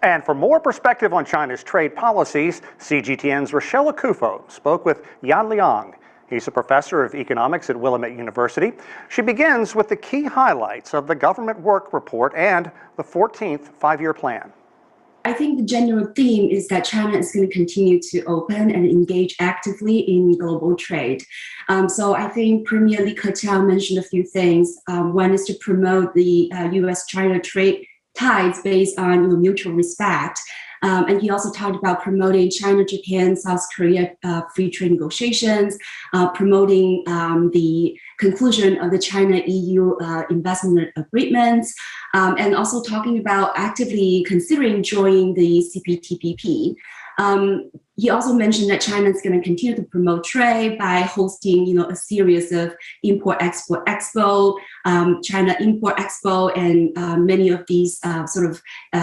And for more perspective on China's trade policies, CGTN's Rachelle Akuffo spoke with Yan Liang. He's a professor of economics at Willamette University. She begins with the key highlights of the government work report and the 14th five-year plan. I think the general theme is that China is going to continue to open and engage actively in global trade. So I think Premier Li Keqiang mentioned a few things. One is to promote the U.S.-China trade ties based on mutual respect. And he also talked about promoting China, Japan, South Korea free trade negotiations, promoting the conclusion of the China-EU investment agreements, and also talking about actively considering joining the CPTPP. He also mentioned that China is going to continue to promote trade by hosting, a series of Import-Export Expo, China Import Expo, and many of these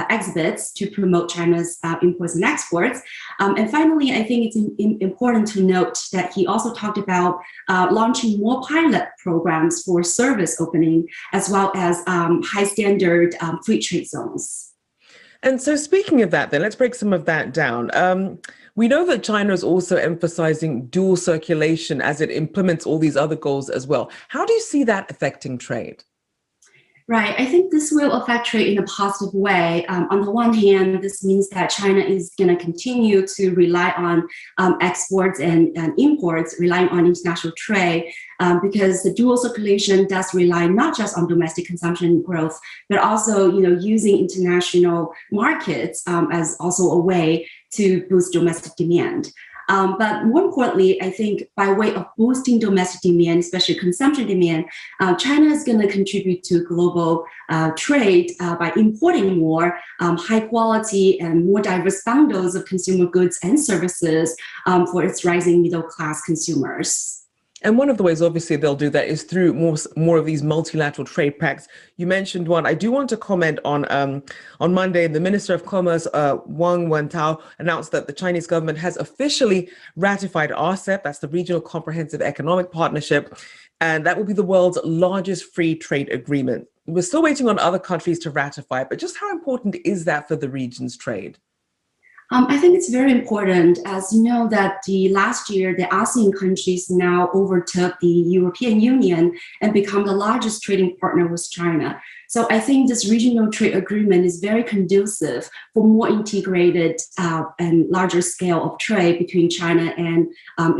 exhibits to promote China's imports and exports. And finally, I think it's important to note that he also talked about launching more pilot programs for service opening, as well as high standard free trade zones. And so speaking of that, then let's break some of that down. We know that China is also emphasizing dual circulation as it implements all these other goals as well. How do you see that affecting trade? Right. I think this will affect trade in a positive way. On the one hand, this means that China is going to continue to rely on exports and imports, relying on international trade, because the dual circulation does rely not just on domestic consumption growth, but also, using international markets as also a way to boost domestic demand. But more importantly, I think by way of boosting domestic demand, especially consumption demand, China is going to contribute to global trade by importing more high quality and more diverse bundles of consumer goods and services for its rising middle class consumers. And one of the ways, obviously, they'll do that is through more of these multilateral trade pacts. You mentioned one. I do want to comment on Monday, the Minister of Commerce, Wang Wentao, announced that the Chinese government has officially ratified RCEP, that's the Regional Comprehensive Economic Partnership, and that will be the world's largest free trade agreement. We're still waiting on other countries to ratify it, but just how important is that for the region's trade? I think it's very important, as you know, that last year, the ASEAN countries now overtook the European Union and become the largest trading partner with China. So I think this regional trade agreement is very conducive for more integrated and larger scale of trade between China and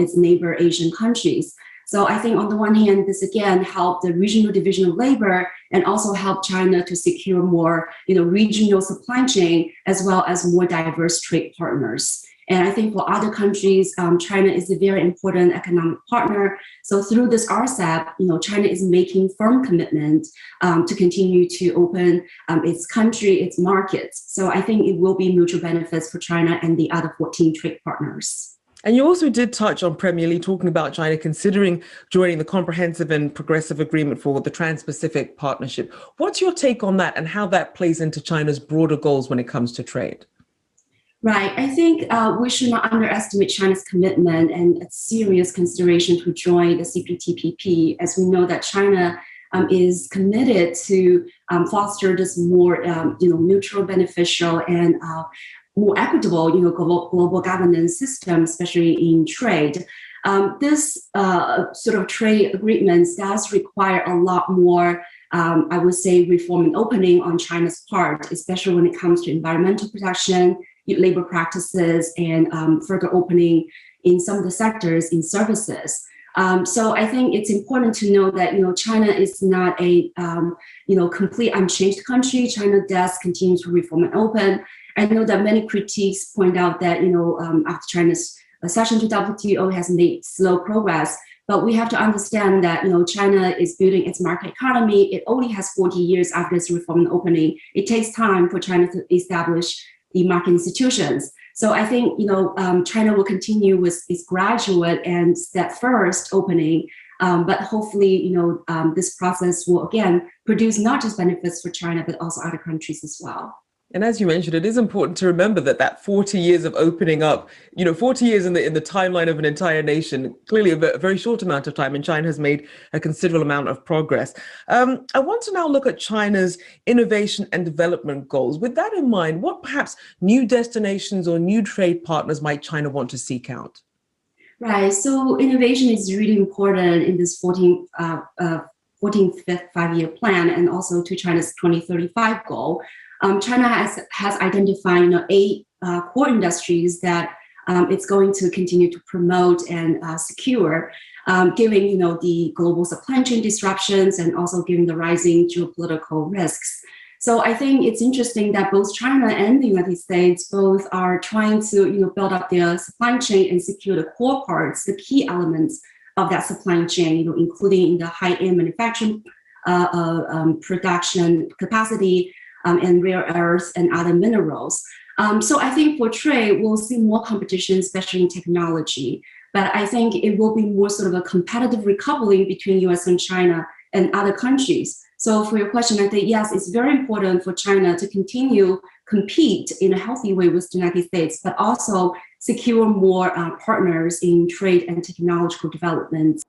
its neighbor Asian countries. So I think on the one hand, this again helped the regional division of labor and also help China to secure more, regional supply chain as well as more diverse trade partners. And I think for other countries, China is a very important economic partner. So through this RCEP, China is making firm commitment to continue to open its country, its markets. So I think it will be mutual benefits for China and the other 14 trade partners. And you also did touch on Premier Li talking about China considering joining the Comprehensive and Progressive Agreement for the Trans-Pacific Partnership. What's your take on that and how that plays into China's broader goals when it comes to trade? Right. I think we should not underestimate China's commitment and its serious consideration to join the CPTPP, as we know that China is committed to foster this more, mutual, beneficial, and more equitable, global governance system, especially in trade. This sort of trade agreements does require a lot more, I would say, reform and opening on China's part, especially when it comes to environmental protection, labor practices, and further opening in some of the sectors in services. So I think it's important to know that, China is not a, complete unchanged country. China does continue to reform and open. I know that many critiques point out that, after China's accession to WTO has made slow progress, but we have to understand that, China is building its market economy. It only has 40 years after its reform and opening. It takes time for China to establish the market institutions. So I think, China will continue with its gradual and step-first opening, but hopefully, this process will, again, produce not just benefits for China, but also other countries as well. And as you mentioned, it is important to remember that that 40 years of opening up, 40 years in the timeline of an entire nation, clearly a very short amount of time, and China has made a considerable amount of progress. I want to now look at China's innovation and development goals. With that in mind, what perhaps new destinations or new trade partners might China want to seek out? Right. So innovation is really important in this 14th five-year plan, and also to China's 2035 goal. China has identified 8 core industries that it's going to continue to promote and secure, given the global supply chain disruptions and also given the rising geopolitical risks. So I think it's interesting that both China and the United States both are trying to build up their supply chain and secure the core parts, the key elements of that supply chain, including in the high-end manufacturing production capacity, and rare earths and other minerals. So I think for trade, we'll see more competition, especially in technology. But I think it will be more sort of a competitive recoupling between US and China and other countries. So for your question, I think, yes, it's very important for China to continue compete in a healthy way with the United States, but also secure more partners in trade and technological development.